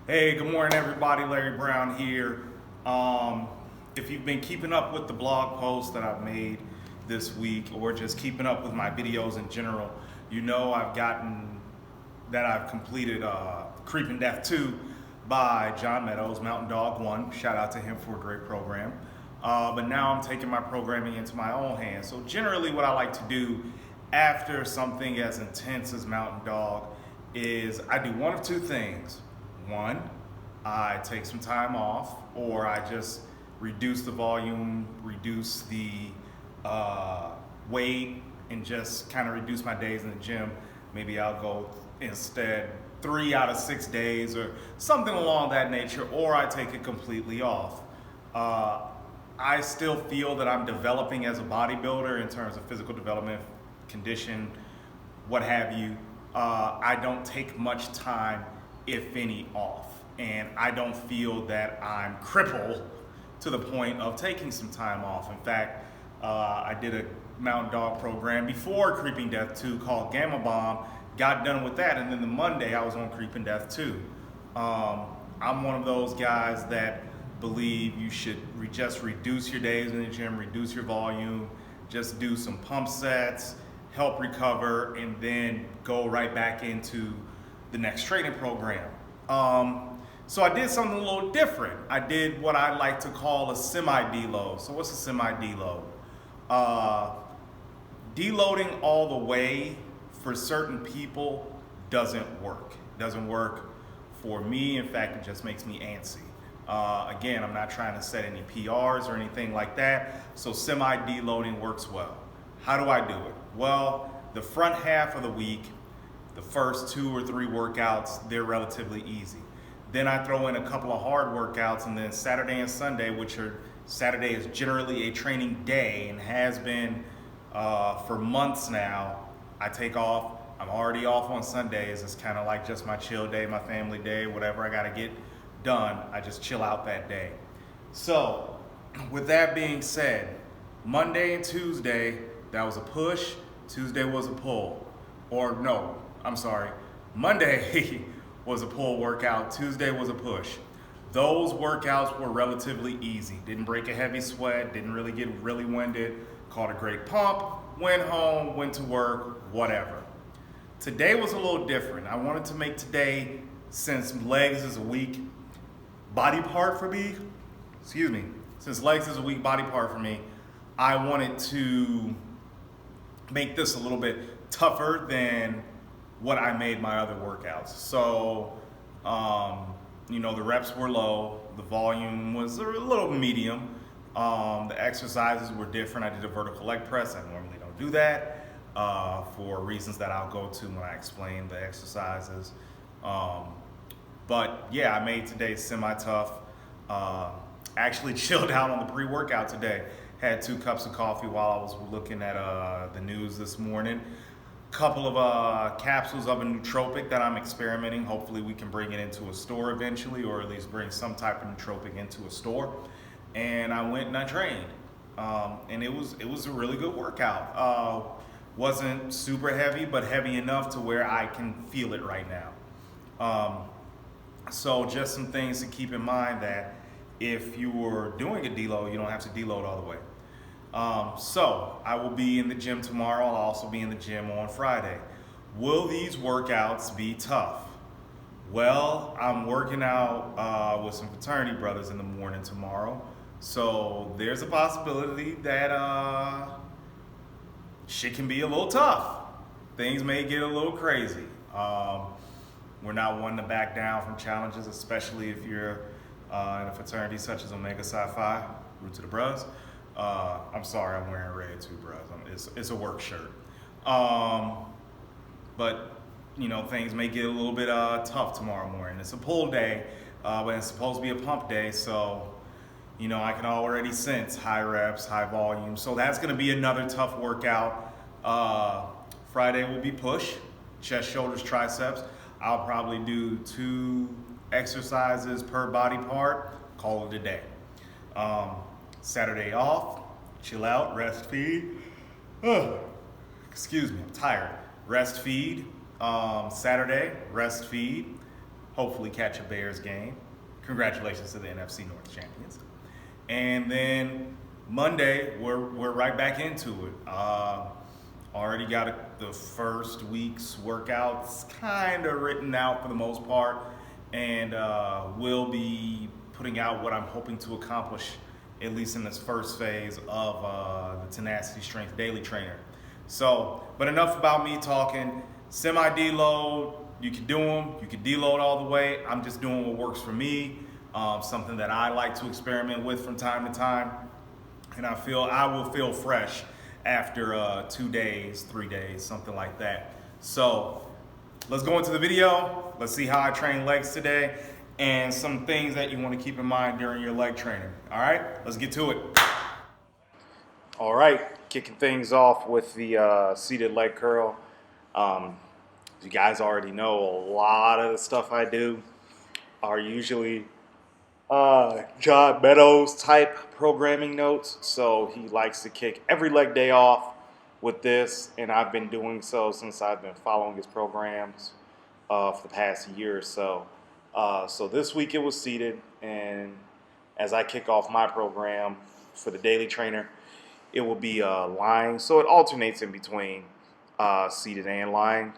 Hey, good morning, everybody. Larry Brown here. If you've been keeping up with the blog posts that I've made this week, or just keeping up with my videos in general, you know I've completed Creeping Death 2 by John Meadows, Mountain Dog 1. Shout out to him for a great program. But now I'm taking my programming into my own hands. So generally what I like to do after something as intense as Mountain Dog is I do one of two things. One, I take some time off, or I just reduce the volume, reduce the weight, and just kind of reduce my days in the gym. Maybe I'll go instead 3 out of 6 days or something along that nature, or I take it completely off. I still feel that I'm developing as a bodybuilder in terms of physical development, condition, what have you. I don't take much time, if any, off. And I don't feel that I'm crippled to the point of taking some time off. In fact, I did a Mountain Dog program before Creeping Death 2 called Gamma Bomb, got done with that, and then the Monday I was on Creeping Death 2. I'm one of those guys that believe you should just reduce your days in the gym, reduce your volume, just do some pump sets, help recover, and then go right back into the next training program. So I did something a little different. I did what I like to call a Semi Deload. So what's a Semi Deload? Deloading all the way for certain people doesn't work. Doesn't work for me. In fact, it just makes me antsy. Again, I'm not trying to set any PRs or anything like that. So Semi Deloading works well. How do I do it? Well, the front half of the week, the first 2 or 3 workouts, they're relatively easy. Then I throw in a couple of hard workouts, and then Saturday and Sunday, Saturday is generally a training day and has been for months now. I take off. I'm already off on Sundays. It's kind of like just my chill day, my family day, whatever I got to get done. I just chill out that day. So with that being said, Monday and Tuesday, that was a push. Tuesday was a pull. Or no, I'm sorry. Monday was a pull workout. Tuesday was a push. Those workouts were relatively easy. Didn't break a heavy sweat. Didn't really get really winded. Caught a great pump. Went home. Went to work. Whatever. Today was a little different. I wanted to make today, since legs is a weak body part for me, since legs is a weak body part for me, I wanted to make this a little bit tougher than what I made my other workouts. So, the reps were low, the volume was a little medium, the exercises were different. I did a vertical leg press. I normally don't do that for reasons that I'll go to when I explain the exercises. But yeah, I made today semi-tough. Actually chilled out on the pre-workout today. Had 2 cups of coffee while I was looking at the news this morning. Couple of capsules of a nootropic that I'm experimenting. Hopefully we can bring it into a store eventually, or at least bring some type of nootropic into a store. And I went and I trained. And it was a really good workout. Wasn't super heavy, but heavy enough to where I can feel it right now. So just some things to keep in mind, that if you were doing a deload, you don't have to deload all the way. So I will be in the gym tomorrow. I'll also be in the gym on Friday. Will these workouts be tough? Well, I'm working out with some fraternity brothers in the morning tomorrow. So there's a possibility that shit can be a little tough. Things may get a little crazy. We're not one to back down from challenges, especially if you're in a fraternity such as Omega Psi Phi, root to the bros. I'm sorry, I'm wearing red too, bros. It's a work shirt. But things may get a little bit tough tomorrow morning. It's a pull day, but it's supposed to be a pump day, so I can already sense high reps, high volume. So that's going to be another tough workout. Friday will be push, chest, shoulders, triceps. I'll probably do 2 exercises per body part, call it a day. Saturday off, chill out, rest, feed. Excuse me, I'm tired. Rest, feed. Saturday, rest, feed. hopefully catch a Bears game. Congratulations to the NFC North champions. And then Monday, we're right back into it. Already got the first week's workouts kind of written out for the most part, and we'll be putting out what I'm hoping to accomplish, at least in this first phase of the Tenacity Strength Daily Trainer. So, but enough about me talking. Semi deload, you can do them. You can deload all the way. I'm just doing what works for me, something that I like to experiment with from time to time, and I will feel fresh after 2 days, 3 days, something like that. So let's go into the video. Let's see how I train legs today and some things that you want to keep in mind during your leg training. All right, let's get to it. All right, kicking things off with the seated leg curl. You guys already know a lot of the stuff I do are usually John Meadows type programming notes. So he likes to kick every leg day off with this, and I've been doing so since I've been following his programs for the past year or so. So this week it was seated, and as I kick off my program for the daily trainer, it will be lying. So it alternates in between seated and lying.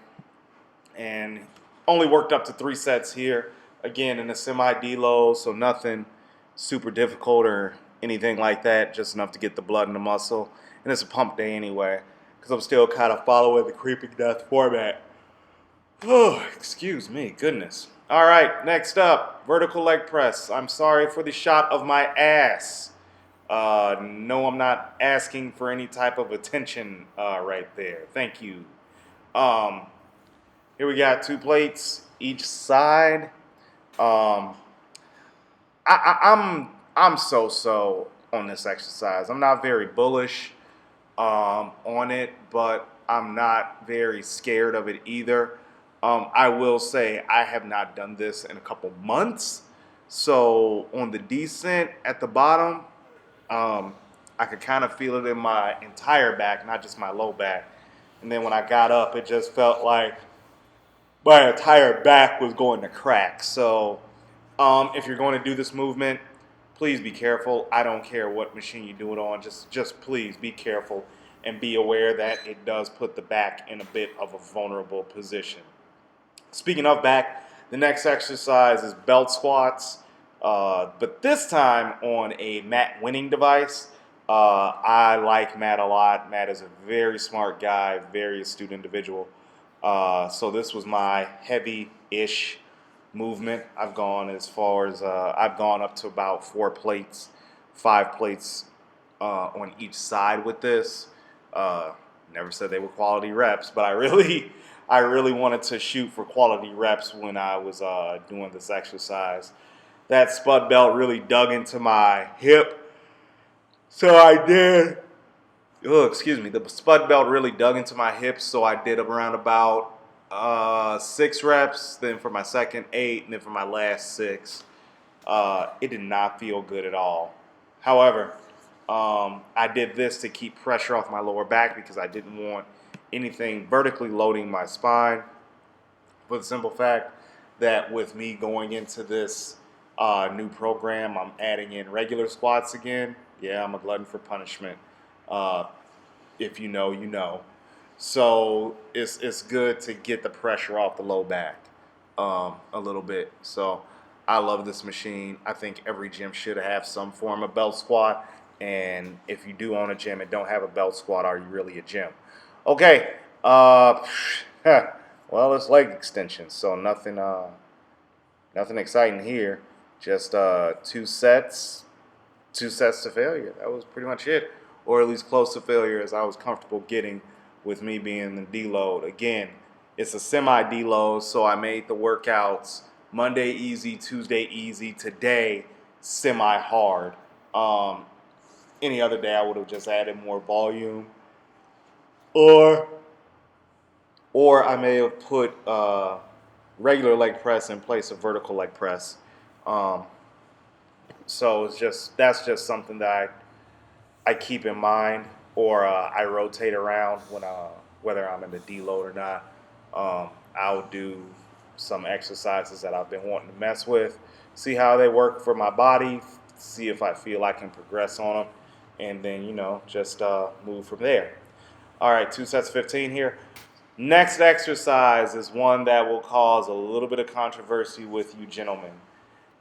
And only worked up to 3 sets here. Again, in a semi deload, so nothing super difficult or anything like that. Just enough to get the blood in the muscle. And it's a pump day anyway, because I'm still kind of following the creeping death format. Oh, excuse me, goodness. All right, next up, vertical leg press. I'm sorry for the shot of my ass. No, I'm not asking for any type of attention right there. Thank you. Here we got 2 plates each side. I'm so on this exercise. I'm not very bullish on it, but I'm not very scared of it either. I will say I have not done this in a couple months. So on the descent at the bottom, I could kind of feel it in my entire back, not just my low back. And then when I got up, it just felt like my entire back was going to crack. So if you're going to do this movement, please be careful. I don't care what machine you do it on. Just please be careful and be aware that it does put the back in a bit of a vulnerable position. Speaking of back, the next exercise is belt squats, but this time on a Matt Winning device. I like Matt a lot. Matt is a very smart guy, very astute individual. So this was my heavy-ish movement. I've gone as far as I've gone up to about 4 plates, 5 plates on each side with this. Never said they were quality reps, but I really wanted to shoot for quality reps when I was doing this exercise. That spud belt really dug into my hip, so I did. Oh, excuse me. The spud belt really dug into my hips, so I did around about 6 reps. Then for my second, 8, and then for my last 6, it did not feel good at all. However, I did this to keep pressure off my lower back because I didn't want anything vertically loading my spine. For the simple fact that with me going into this new program, I'm adding in regular squats again. Yeah, I'm a glutton for punishment. If you know, you know. So it's good to get the pressure off the low back a little bit. So I love this machine. I think every gym should have some form of belt squat. And if you do own a gym and don't have a belt squat, are you really a gym? Okay. Well, it's leg extensions, so nothing exciting here. Just 2 sets to failure. That was pretty much it, or at least close to failure, as I was comfortable getting with me being the deload. Again, it's a semi deload, so I made the workouts Monday easy, Tuesday easy, today semi hard. Any other day I would have just added more volume, or I may have put regular leg press in place of vertical leg press. So that's just something that I keep in mind, or I rotate around when whether I'm in the deload or not. I'll do some exercises that I've been wanting to mess with, see how they work for my body, see if I feel I can progress on them, and then, just move from there. All right, 2 sets of 15 here. Next exercise is one that will cause a little bit of controversy with you gentlemen.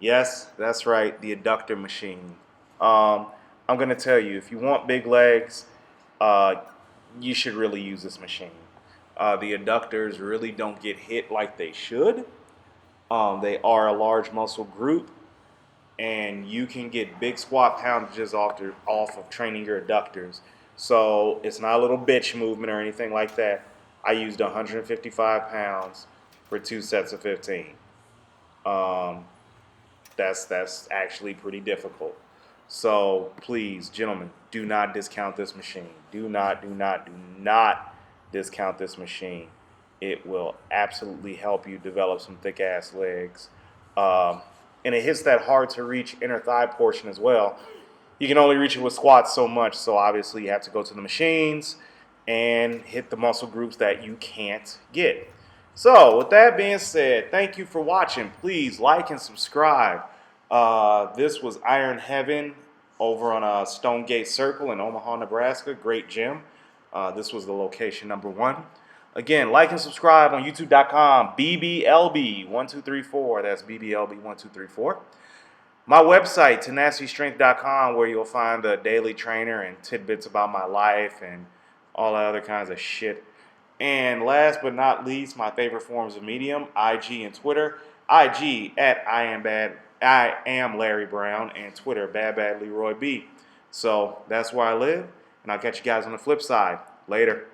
Yes, that's right, the adductor machine. I'm going to tell you, if you want big legs, uh, you should really use this machine. The adductors really don't get hit like they should. They are a large muscle group, and you can get big squat poundages off of training your adductors. So it's not a little bitch movement or anything like that. I used 155 pounds for 2 sets of 15. Um, that's actually pretty difficult. So please, gentlemen, do not discount this machine. Do not discount this machine. It will absolutely help you develop some thick ass legs. And it hits that hard to reach inner thigh portion as well. You can only reach it with squats so much, so obviously you have to go to the machines and hit the muscle groups that you can't get. So with that being said, thank you for watching. Please like and subscribe. This was Iron Heaven over on Stonegate Circle in Omaha, Nebraska. Great gym. This was the location number 1. Again, like and subscribe on youtube.com, BBLB1234. That's BBLB1234. My website, tenacitystrength.com, where you'll find the daily trainer and tidbits about my life and all that other kinds of shit. And last but not least, my favorite forms of medium, IG and Twitter. IG at I am Larry Brown, and Twitter, Bad Leroy B. So that's where I live, and I'll catch you guys on the flip side. Later.